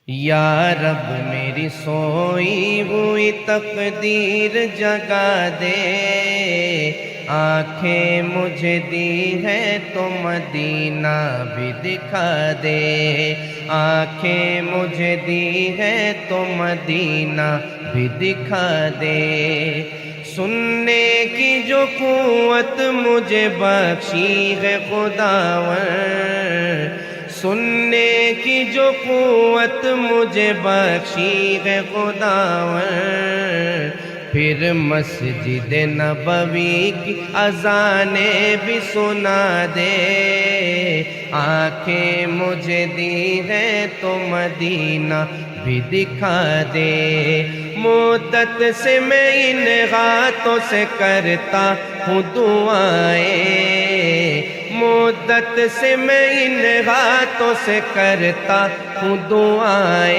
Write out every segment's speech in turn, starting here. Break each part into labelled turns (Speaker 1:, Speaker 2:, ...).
Speaker 1: یا رب میری سوئی ہوئی تقدیر جگا دے، آنکھیں مجھے دی ہے تو مدینہ بھی دکھا دے، آنکھیں مجھے دی ہے تو مدینہ بھی دکھا دے۔ سننے کی جو قوت مجھے بخشی ہے خداوند، سننے کی جو قوت مجھے بخشی ہے خداوند، پھر مسجد نبوی کی اذانیں بھی سنا دے، آنکھیں مجھے دی ہے تو مدینہ بھی دکھا دے۔ مدت سے میں ان ہاتھوں سے کرتا ہوں دعائیں، مدت سے میں ان ہاتھوں سے کرتا ہوں دعائیں،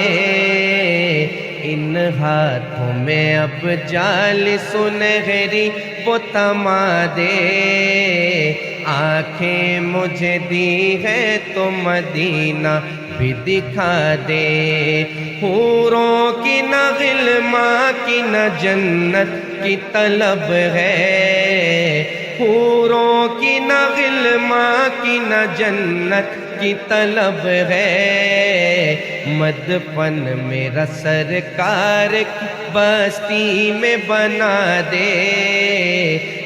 Speaker 1: ان ہاتھوں میں اب جال سنہری وہ تما دے، آنکھیں مجھے دی ہے تو مدینہ بھی دکھا دے۔ حوروں کی نہ غلماں کی نہ جنت کی طلب ہے، حوروں کی نہ غلماں کی نہ جنت کی طلب ہے، مدفن میرا سرکار کی بستی میں بنا دے،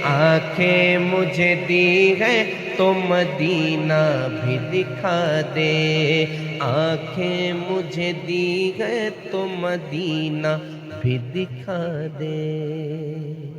Speaker 1: آنکھیں مجھے دی ہے تو مدینہ بھی دکھا دے، آنکھیں مجھے دی ہے تو مدینہ بھی دکھا دے۔